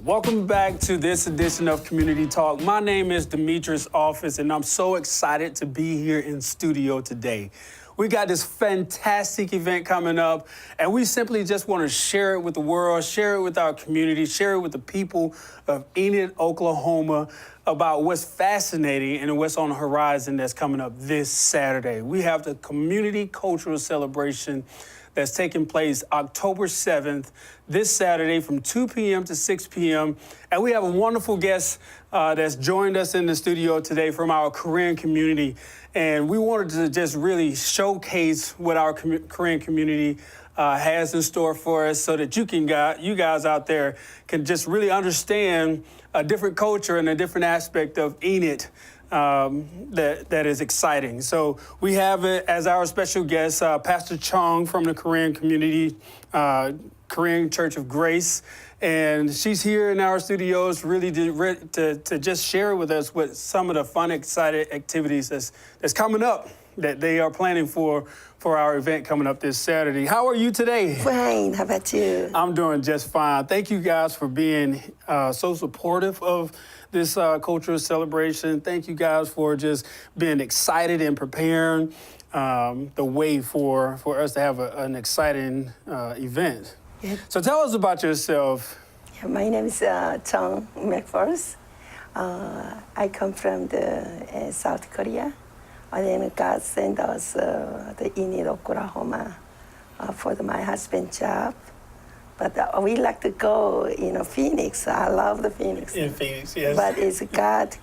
Welcome back to this edition of Community Talk. My name is Demetrius Office, and I'm so excited to be here in studio today. We got this fantastic event coming up, and we simply just want to share it with the world, share it with our community, share it with the people of Enid, Oklahoma, about what's fascinating and what's on the horizon that's coming up this Saturday. We have the Community Cultural Celebration that's taking place October 7th, this Saturday from 2 p.m. to 6 p.m. And we have a wonderful guest that's joined us in the studio today from our Korean community. And we wanted to just really showcase what our Korean community has in store for us so that you guys out there can just really understand a different culture and a different aspect of Enid that is exciting. So we have as our special guest, Pastor Chong from the Korean community, Korean Church of Grace. And she's here in our studios really to just share with us what some of the fun, exciting activities that's coming up that they are planning for our event coming up this Saturday. How are you today? Fine. How about you? I'm doing just fine. Thank you guys for being so supportive of this cultural celebration. Thank you guys for just being excited and preparing the way for us to have an exciting event. Yeah. So tell us about yourself. Yeah, my name is Chong, McFalls. I come from the South Korea. And then God sent us the Enid, Oklahoma for my husband's job. But we like to go in Phoenix. I love the Phoenix. In Phoenix, yes. But it's God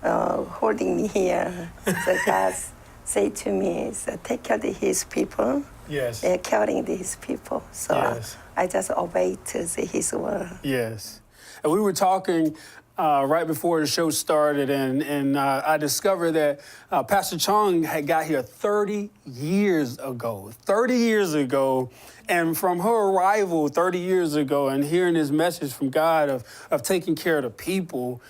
holding me here. So God said to me, take care of his people. Yes. They're caring his people. So yes. I just obeyed to his word. Yes. And we were talking right before the show started, and I discovered that Pastor Chong had got here 30 years ago. 30 years ago. And from her arrival 30 years ago and hearing this message from God of taking care of the people,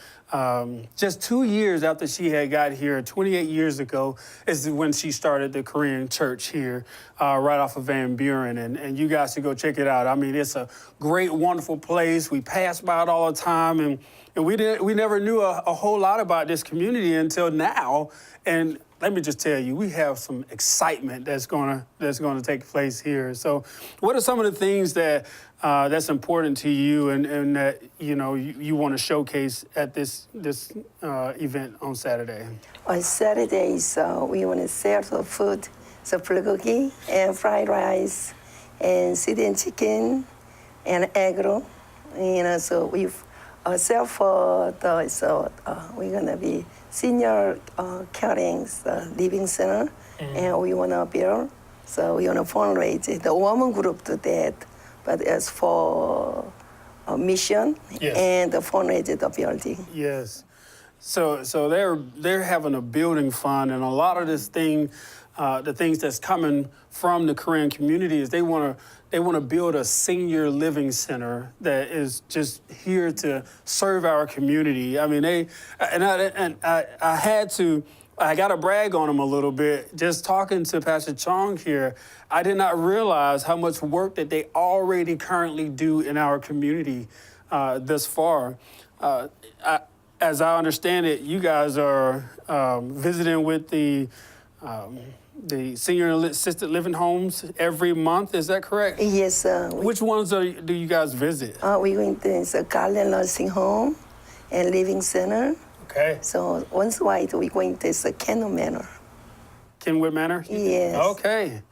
just 2 years after she had got here, 28 years ago, is when she started the Korean church here, right off of Van Buren. And you guys should go check it out. I mean, it's a great, wonderful place. We pass by it all the time, and we never knew a whole lot about this community until now. And let me just tell you, we have some excitement that's gonna take place here. So, what are some of the things that's important to you and that you want to showcase at this event on Saturday? On Saturdays, we want to sell the food, so bulgogi and fried rice, and sweet chicken, and egg roll. So we sell for those. So we're gonna be senior caring living center, and we want to build. So we want to fundraise. The woman group do that, but it's for a mission. Yes. And the fundraise the building. Yes. So they're having a building fund, and a lot of this thing, the things that's coming from the Korean community is they want to build a senior living center that is just here to serve our community. I mean, I got to brag on them a little bit. Just talking to Pastor Chong here, I did not realize how much work that they already currently do in our community thus far. As I understand it, you guys are visiting with the senior assisted living homes every month. Is that correct? Yes. Which ones do you guys visit? We're going to Garland Nursing Home and Living Center. Okay. So once a while, we're going to Kenwood Manor. Kenwood Manor? Yes. Okay.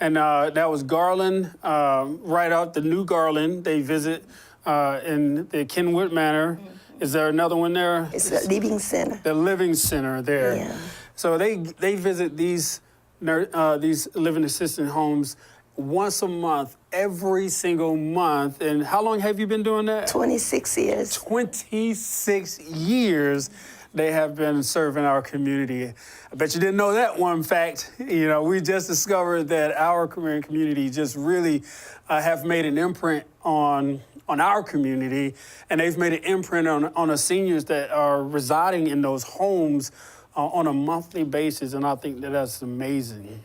And that was Garland, right out the new Garland. They visit in the Kenwood Manor. Mm-hmm. Is there another one there? It's a Living Center. The Living Center there. Yeah. So they visit these living assistant homes once a month, every single month. And how long have you been doing that? 26 years. 26 years they have been serving our community. I bet you didn't know that one fact. We just discovered that our Korean community just really have made an imprint on our community, and they've made an imprint on the seniors that are residing in those homes on a monthly basis, and I think that's amazing.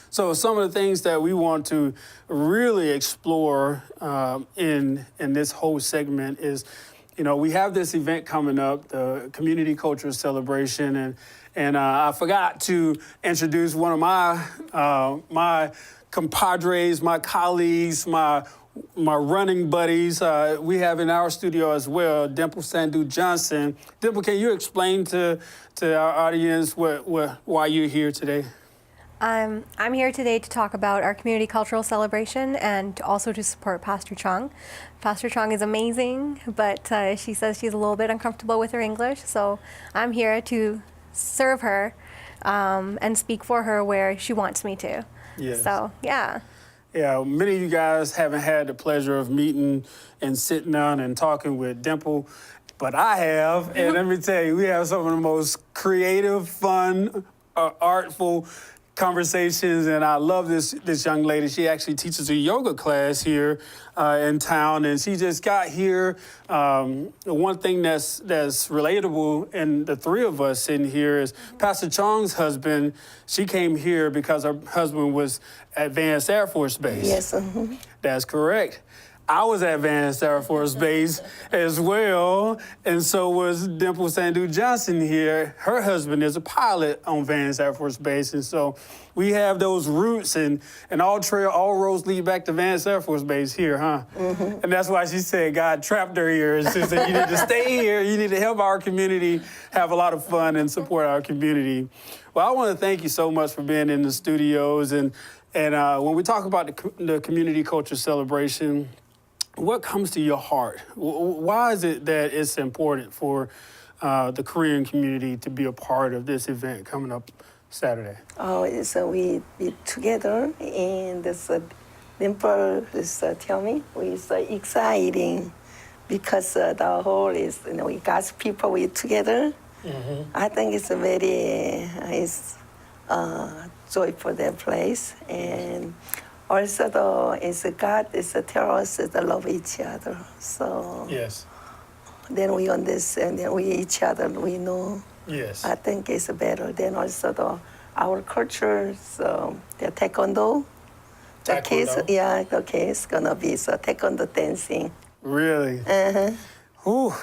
So some of the things that we want to really explore in this whole segment is you know, we have this event coming up, the Community Culture Celebration, and I forgot to introduce one of my compadres, my colleagues, my running buddies. We have in our studio as well, Dimple Sandu Johnson. Dimple, can you explain to our audience why you're here today? I'm here today to talk about our community cultural celebration and also to support Pastor Chong. Pastor Chong is amazing, but she says she's a little bit uncomfortable with her English, so I'm here to serve her and speak for her where she wants me to. Yes. So, yeah. Yeah, many of you guys haven't had the pleasure of meeting and sitting down and talking with Dimple, but I have, and let me tell you, we have some of the most creative, fun, artful conversations, and I love this young lady. She actually teaches a yoga class here in town, and she just got here. One thing that's relatable in the three of us sitting here is Pastor Chong's husband. She came here because her husband was at Vance Air Force Base. Yes. That's correct. I was at Vance Air Force Base as well, and so was Dimple Sandu Johnson here. Her husband is a pilot on Vance Air Force Base, and so we have those roots, and all roads lead back to Vance Air Force Base here, huh? Mm-hmm. And that's why she said God trapped her here. She said, you need to stay here. You need to help our community have a lot of fun and support our community. Well, I want to thank you so much for being in the studios, and when we talk about the community culture celebration, what comes to your heart? Why is it that it's important for the Korean community to be a part of this event coming up Saturday? Oh, so we be together, and this Dimple tell me it's exciting because the whole is, you know, we got people we together. Mm-hmm. I think it's a very joyful that place, and also, though, God tell us to love each other. So yes. Then we understand that we each other, we know. Yes. I think it's better. Then also our culture, so the taekwondo. The kids, the kids gonna be taekwondo dancing. Really? Uh-huh. Whew.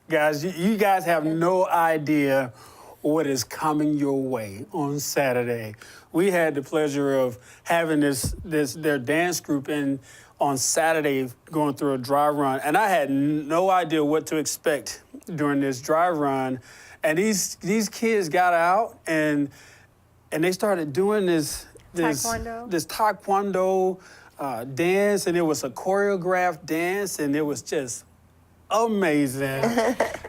Guys, you guys have no idea what is coming your way on Saturday. We had the pleasure of having their dance group in on Saturday going through a dry run, and I had no idea what to expect during this dry run. And these kids got out and they started doing this taekwondo dance, and it was a choreographed dance, and it was just amazing.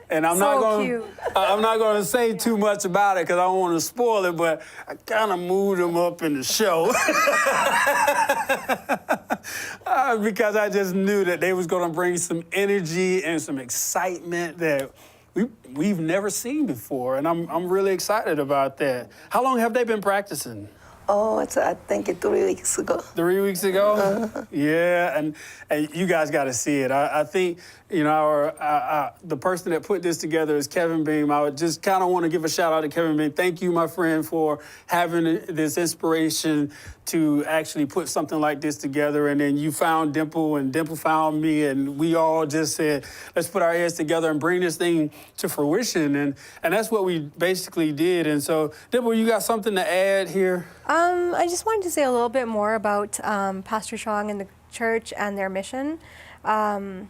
And I'm not going to say too much about it because I don't want to spoil it, but I kind of moved them up in the show because I just knew that they was going to bring some energy and some excitement that we've never seen before, and I'm really excited about that. How long have they been practicing? Oh, I think 3 weeks ago. 3 weeks ago? Uh-huh. Yeah, and you guys got to see it. I think, you know, the person that put this together is Kevin Beam. I would just kind of want to give a shout out to Kevin Beam. Thank you, my friend, for having this inspiration to actually put something like this together. And then you found Dimple, and Dimple found me, and we all just said, let's put our heads together and bring this thing to fruition. And that's what we basically did. And so, Dimple, you got something to add here? I just wanted to say a little bit more about Pastor Chong and the church and their mission. One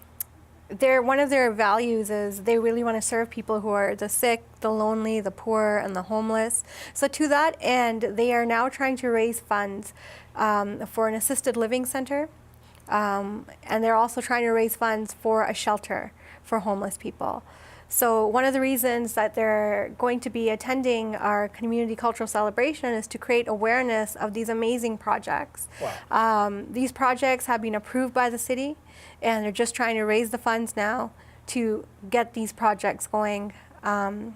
of their values is they really want to serve people who are the sick, the lonely, the poor, and the homeless. So to that end, they are now trying to raise funds for an assisted living center. And they're also trying to raise funds for a shelter for homeless people. So one of the reasons that they're going to be attending our community cultural celebration is to create awareness of these amazing projects. Wow. These projects have been approved by the city, and they're just trying to raise the funds now to get these projects going. And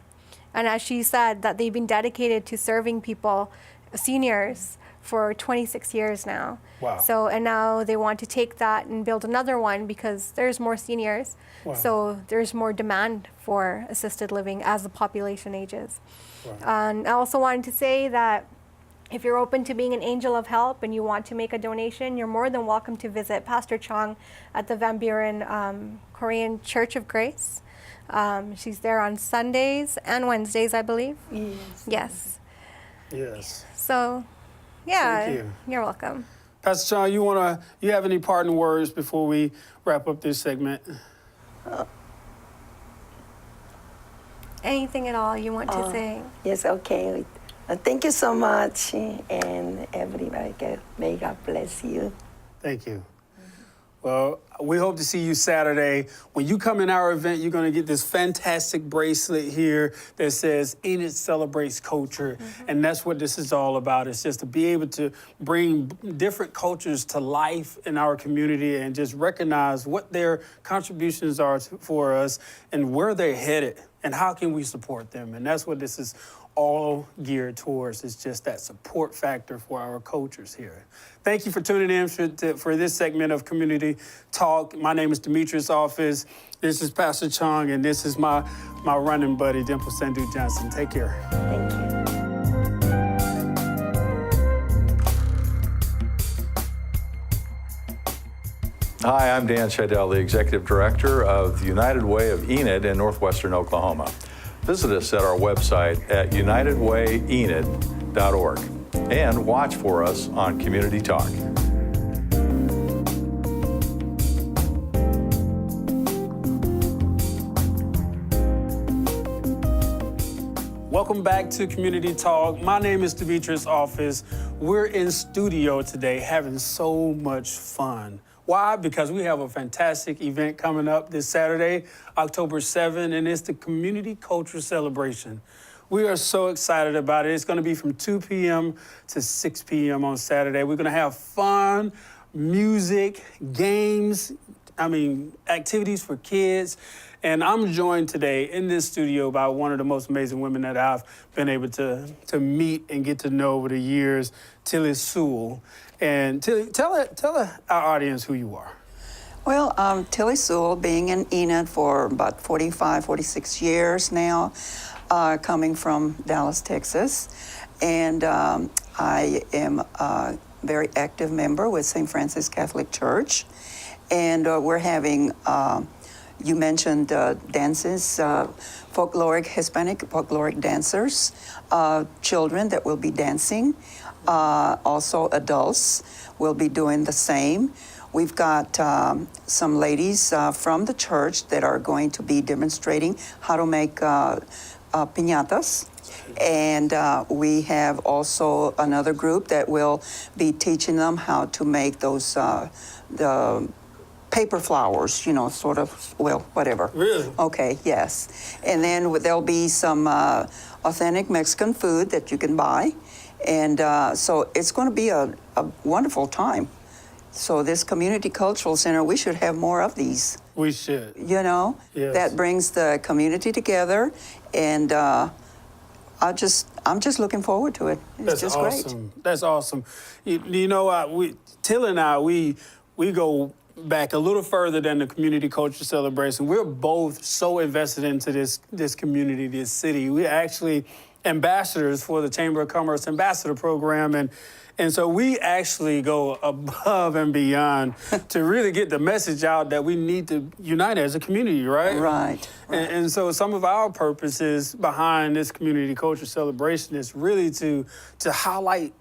as she said, that they've been dedicated to serving people, seniors, for 26 years now. Wow. So, and now they want to take that and build another one because there's more seniors. Wow. So there's more demand for assisted living as the population ages. Wow. And I also wanted to say that If you're open to being an angel of help and you want to make a donation, you're more than welcome to visit Pastor Chong at the Van Buren Korean Church of Grace. She's there on Sundays and Wednesdays, I believe. Yes. Yes. Yes. So, yeah, Thank you. You're welcome. Pastor Chong, you have any parting words before we wrap up this segment? Anything at all you want to say? Yes, okay. Thank you so much, and everybody, may God bless you. Thank you. Well, we hope to see you Saturday. When you come in our event, you're going to get this fantastic bracelet here that says Enid Celebrates Culture. And that's what this is all about. It's just to be able to bring different cultures to life in our community and just recognize what their contributions are for us and where they're headed and how can we support them. And that's what this is all geared towards. It's just that support factor for our cultures here. Thank you for tuning in for this segment of Community Talk. My name is Demetrius Office. This is Pastor Chong, and this is my running buddy, Dimple Sandu Johnson. Take care. Thank you. Hi, I'm Dan Scheidel, the Executive Director of the United Way of Enid in northwestern Oklahoma. Visit us at our website at unitedwayenid.org and watch for us on Community Talk. Welcome back to Community Talk. My name is Demetrius Office. We're in studio today having so much fun. Why? Because we have a fantastic event coming up this Saturday, October 7th, and it's the Community Culture Celebration. We are so excited about it. It's going to be from 2 p.m. to 6 p.m. on Saturday. We're going to have fun, music, games, activities for kids. And I'm joined today in this studio by one of the most amazing women that I've been able to meet and get to know over the years, Tillie Sewell. And Tillie, tell our audience who you are. Well, Tillie Sewell, being in Enid for about 45, 46 years now, coming from Dallas, Texas. And I am a very active member with St. Francis Catholic Church. And we're having, you mentioned dances, Hispanic folkloric dancers, children that will be dancing. Also adults will be doing the same. We've got some ladies from the church that are going to be demonstrating how to make piñatas. And we have also another group that will be teaching them how to make those, the paper flowers, whatever. Really? Okay, yes. And then there'll be some authentic Mexican food that you can buy. And so it's going to be a wonderful time. So this Community Cultural Center, we should have more of these. We should. Yes. That brings the community together, and I'm just looking forward to it. It's just awesome. Great. That's awesome. Tillie and I, we go back a little further than the Community Culture Celebration. We're both so invested into this community, this city. We're actually ambassadors for the Chamber of Commerce Ambassador Program, and so we actually go above and beyond to really get the message out that we need to unite as a community, right? Right. And so some of our purposes behind this Community Culture Celebration is really to highlight,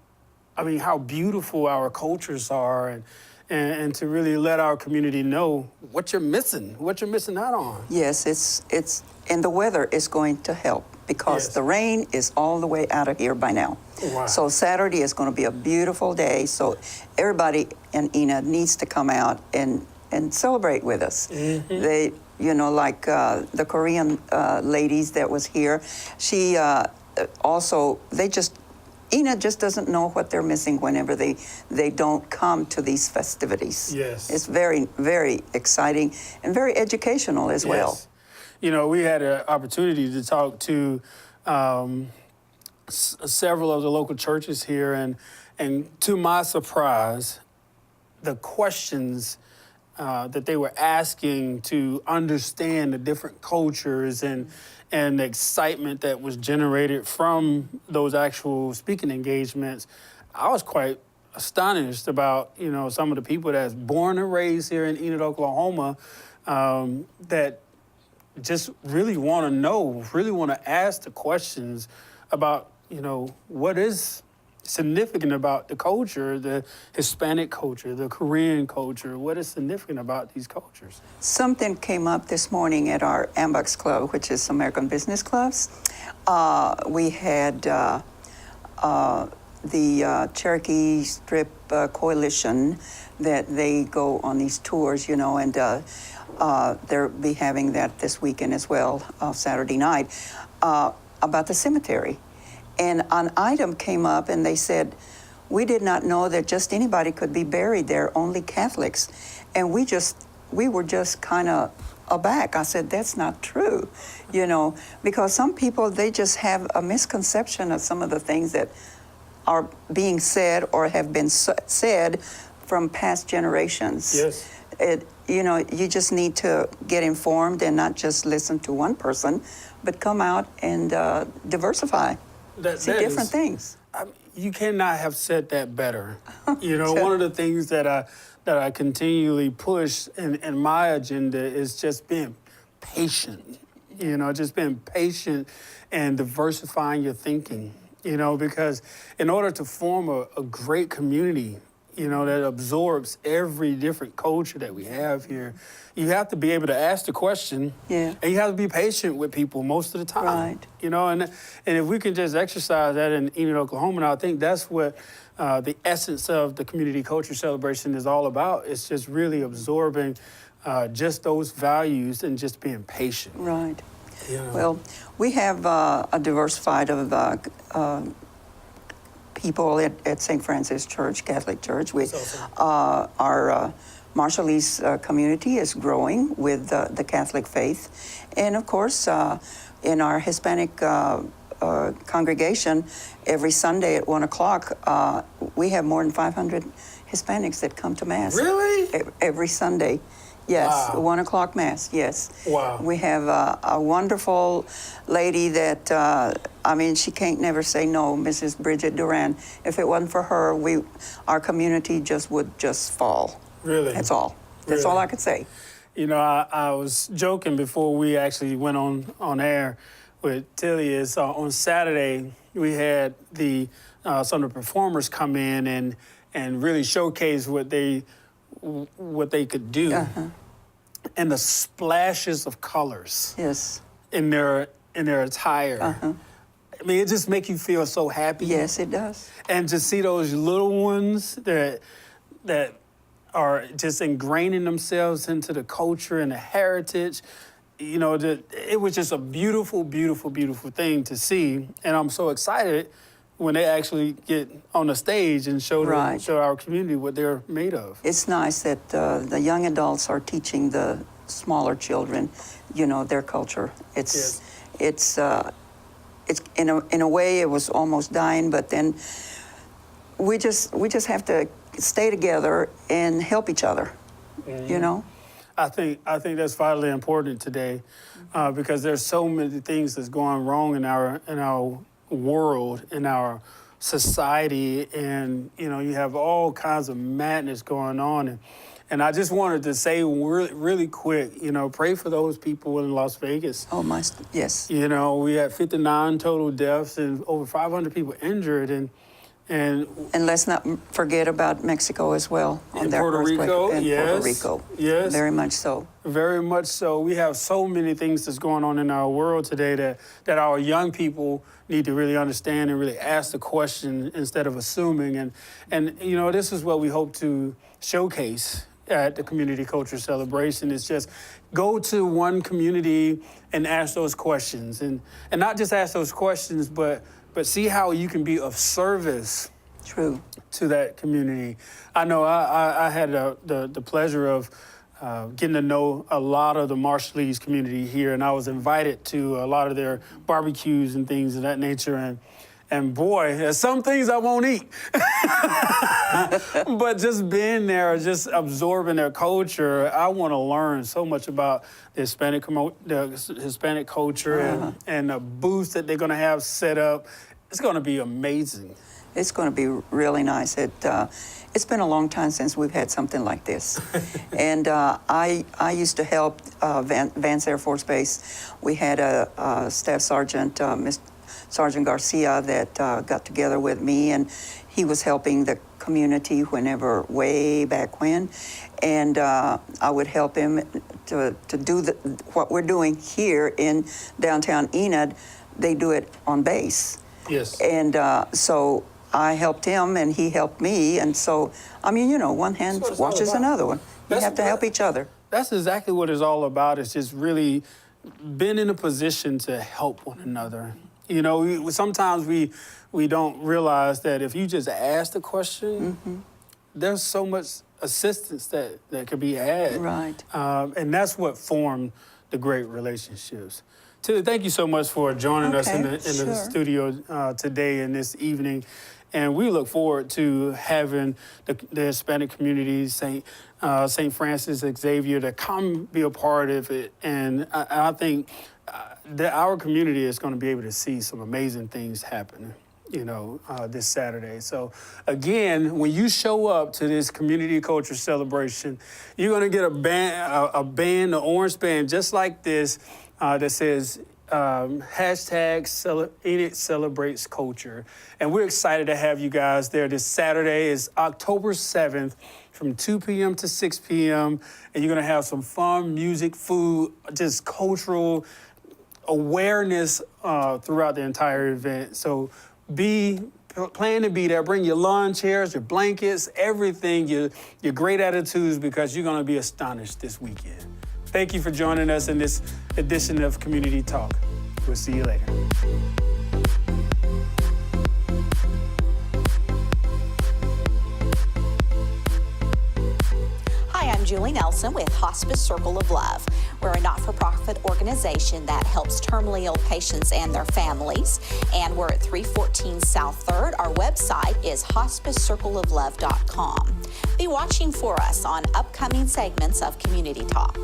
how beautiful our cultures are, and to really let our community know what you're missing out on. Yes, it's and the weather is going to help because the rain is all the way out of here by now. Wow. So Saturday is going to be a beautiful day. So everybody in Enid needs to come out and celebrate with us. Mm-hmm. They, like the Korean ladies that was here, she Enid just doesn't know what they're missing whenever they don't come to these festivities. Yes. It's very, very exciting and very educational as well. We had an opportunity to talk to several of the local churches here, and to my surprise, the questions that they were asking to understand the different cultures and the excitement that was generated from those actual speaking engagements, I was quite astonished about, you know, some of the people that's born and raised here in Enid, Oklahoma, that just really want to know, really want to ask the questions about, you know, what is significant about the culture, the Hispanic culture, the Korean culture, what is significant about these cultures? Something came up this morning at our AMBUCS Club, which is American Business Clubs. We had the Cherokee Strip Coalition that they go on these tours, you know, and they'll be having that this weekend as well, Saturday night, about the cemetery. And an item came up and they said, we did not know that just anybody could be buried there, only Catholics. And we were just kind of aback. I said, that's not true, you know, because some people, they just have a misconception of some of the things that are being said or have been said from past generations. Yes. You know, you just need to get informed and not just listen to one person, but come out and diversify. See different things. You cannot have said that better. You know, one of the things that I continually push in my agenda is just being patient. You know, just being patient and diversifying your thinking. You know, because in order to form a great community, you know, that absorbs every different culture that we have here, you have to be able to ask the question, yeah, and you have to be patient with people most of the time. Right. You know, and if we can just exercise that in Enid, Oklahoma, and I think that's what the essence of the community culture celebration is all about. It's just really absorbing just those values and just being patient. Right. Yeah. Well, we have a diversified of people at St. Francis Church, Catholic Church. Our Marshallese community is growing with the Catholic faith. And of course, in our Hispanic congregation, every Sunday at 1 o'clock, we have more than 500 Hispanics that come to Mass. Really? Every Sunday. Yes, Wow. 1 o'clock Mass, yes. Wow. We have a wonderful lady that, I mean, she can't never say no, Mrs. Bridget Duran. If it wasn't for her, our community would just fall. Really? That's all. That's all I could say. You know, I was joking before we actually went on air with Tillie is on Saturday we had some of the performers come in and really showcase what they could do. Uh-huh. And the splashes of colors Yes. in their attire. Uh-huh. I mean, it just makes you feel so happy. Yes, it does. And to see those little ones that are just ingraining themselves into the culture and the heritage, you know, it was just a beautiful, beautiful, beautiful thing to see. And I'm so excited when they actually get on the stage and show our community what they're made of. It's nice that the young adults are teaching the smaller children, you know, their culture. It's in a way it was almost dying, but then we just have to stay together and help each other. Mm-hmm. You know. I think that's vitally important today, because there's so many things that's going wrong in our world, in our society, and you know, you have all kinds of madness going on, and I just wanted to say really quick, you know, pray for those people in Las Vegas. Oh my, yes. You know, we had 59 total deaths and over 500 people injured, and let's not forget about Mexico as well. And Puerto Rico, yes. Puerto Rico, yes. Very much so. Very much so. We have so many things that's going on in our world today that our young people need to really understand and really ask the question instead of assuming. And you know, this is what we hope to showcase at the Community Culture Celebration. Is just go to one community and ask those questions. And not just ask those questions, but see how you can be of service. True. To that community. I know I had the pleasure of getting to know a lot of the Marshallese community here, and I was invited to a lot of their barbecues and things of that nature. And boy, there's some things I won't eat. But just being there, just absorbing their culture, I want to learn so much about the Hispanic culture and the booths that they're going to have set up. It's going to be amazing. It's going to be really nice. It's been a long time since we've had something like this. And I used to help Vance Air Force Base. We had a Staff Sergeant, Sergeant Garcia, that got together with me, and he was helping the community whenever, way back when. And I would help him to do what we're doing here in downtown Enid. They do it on base. Yes. And so I helped him, and he helped me. And so, I mean, you know, one hand washes another one. You have to help each other. That's exactly what it's all about. It's just really being in a position to help one another. You know, sometimes we don't realize that if you just ask the question, there's so much assistance that could be had. Right. And that's what formed the great relationships. Tillie, thank you so much for joining us in the studio today and this evening. And we look forward to having the Hispanic community, St. Francis Xavier, to come be a part of it. And I think that our community is going to be able to see some amazing things happen, you know, this Saturday. So again, when you show up to this community culture celebration, you're going to get a band, an orange band just like this, that says hashtag Enid Celebrates Culture. And we're excited to have you guys there. This Saturday is October 7th from 2 p.m. to 6 p.m. And you're going to have some fun, music, food, just cultural awareness throughout the entire event. So plan to be there. Bring your lawn chairs, your blankets, everything, your great attitudes, because you're going to be astonished this weekend. Thank you for joining us in this edition of Community Talk. We'll see you later. Hi, I'm Julie Nelson with Hospice Circle of Love. We're a not-for-profit organization that helps terminally ill patients and their families. And we're at 314 South 3rd. Our website is hospicecircleoflove.com. Be watching for us on upcoming segments of Community Talk.